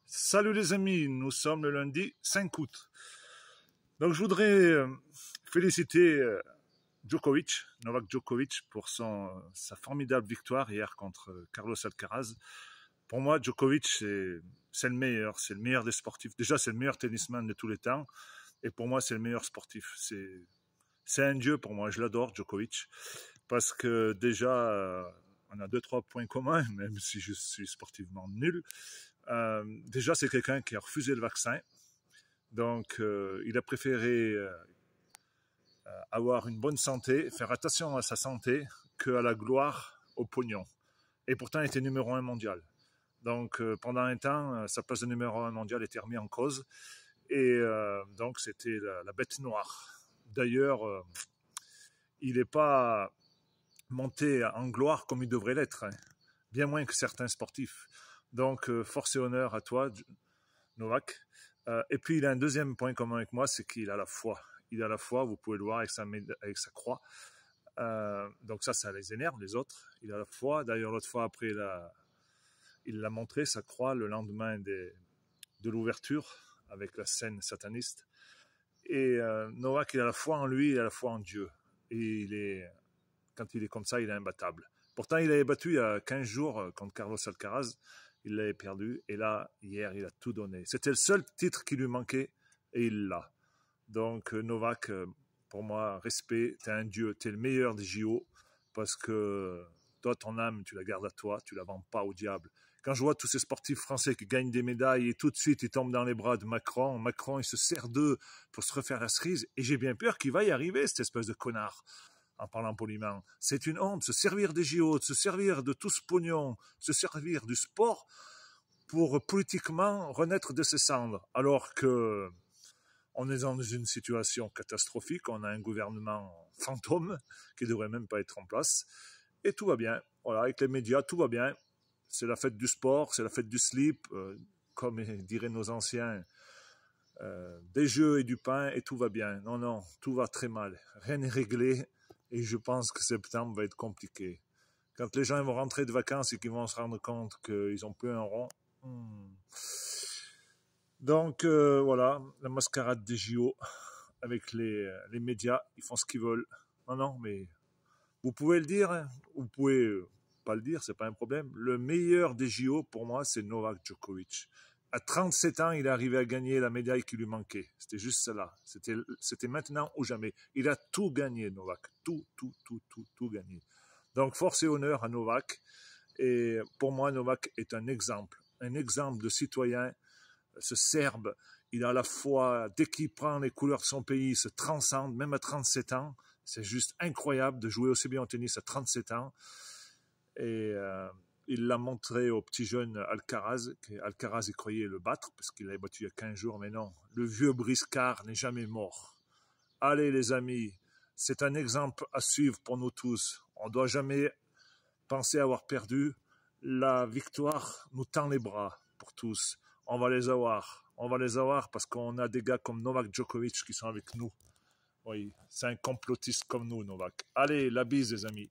Salut les amis, nous sommes le lundi 5 août. Donc je voudrais féliciter Novak Djokovic pour sa formidable victoire hier contre Carlos Alcaraz. Pour moi, Djokovic, c'est le meilleur des sportifs. Déjà, c'est le meilleur tennisman de tous les temps. Et pour moi, c'est le meilleur sportif. C'est un dieu pour moi, je l'adore, Djokovic. Parce que déjà, on a 2-3 points communs, même si je suis sportivement nul. Déjà, c'est quelqu'un qui a refusé le vaccin. Donc, il a préféré avoir une bonne santé, faire attention à sa santé, qu'à la gloire, au pognon. Et pourtant, il était numéro 1 mondial. Donc, pendant un temps, sa place de numéro 1 mondial était remise en cause. Et donc, c'était la bête noire. D'ailleurs, il n'est pas monté en gloire comme il devrait l'être, hein. Bien moins que certains sportifs. Donc, force et honneur à toi, Novak. Et puis, il a un deuxième point commun avec moi, c'est qu'il a la foi. Il a la foi, vous pouvez le voir avec sa croix. Donc ça les énerve, les autres. Il a la foi. D'ailleurs, l'autre fois, après, il l'a montré, sa croix, le lendemain de l'ouverture, avec la scène sataniste. Et Novak, il a la foi en lui, il a la foi en Dieu. Et quand il est comme ça, il est imbattable. Pourtant, il avait battu il y a 15 jours contre Carlos Alcaraz. Il l'avait perdu. Et là, hier, il a tout donné. C'était le seul titre qui lui manquait et il l'a. Donc, Novak, pour moi, respect. T'es un dieu. T'es le meilleur des JO parce que toi, ton âme, tu la gardes à toi. Tu la vends pas au diable. Quand je vois tous ces sportifs français qui gagnent des médailles et tout de suite, ils tombent dans les bras de Macron. Macron, il se sert d'eux pour se refaire la cerise. Et j'ai bien peur qu'il va y arriver, cette espèce de connard. En parlant poliment. C'est une honte, se servir des JO, se servir de tout ce pognon, se servir du sport pour politiquement renaître de ses cendres. Alors que on est dans une situation catastrophique, on a un gouvernement fantôme qui ne devrait même pas être en place. Et tout va bien. Voilà, avec les médias, tout va bien. C'est la fête du sport, c'est la fête du slip, comme diraient nos anciens, des jeux et du pain, et tout va bien. Non, tout va très mal. Rien n'est réglé. Et je pense que septembre va être compliqué. Quand les gens vont rentrer de vacances et qu'ils vont se rendre compte qu'ils n'ont plus un rond. Donc voilà, la mascarade des JO avec les médias, ils font ce qu'ils veulent. Non, mais vous pouvez le dire, hein. Vous pouvez pas le dire, c'est pas un problème. Le meilleur des JO pour moi, c'est Novak Djokovic. À 37 ans, il est arrivé à gagner la médaille qui lui manquait. C'était juste cela. C'était maintenant ou jamais. Il a tout gagné, Novak. Tout gagné. Donc, force et honneur à Novak. Et pour moi, Novak est un exemple de citoyen. Ce Serbe, il a la foi. Dès qu'il prend les couleurs de son pays, il se transcende, même à 37 ans. C'est juste incroyable de jouer aussi bien au tennis à 37 ans. Et il l'a montré au petit jeune Alcaraz. Alcaraz, il croyait le battre parce qu'il l'avait battu il y a 15 jours, mais non. Le vieux briscard n'est jamais mort. Allez les amis, c'est un exemple à suivre pour nous tous. On ne doit jamais penser avoir perdu. La victoire nous tend les bras pour tous. On va les avoir. On va les avoir parce qu'on a des gars comme Novak Djokovic qui sont avec nous. Oui, c'est un complotiste comme nous, Novak. Allez, la bise les amis.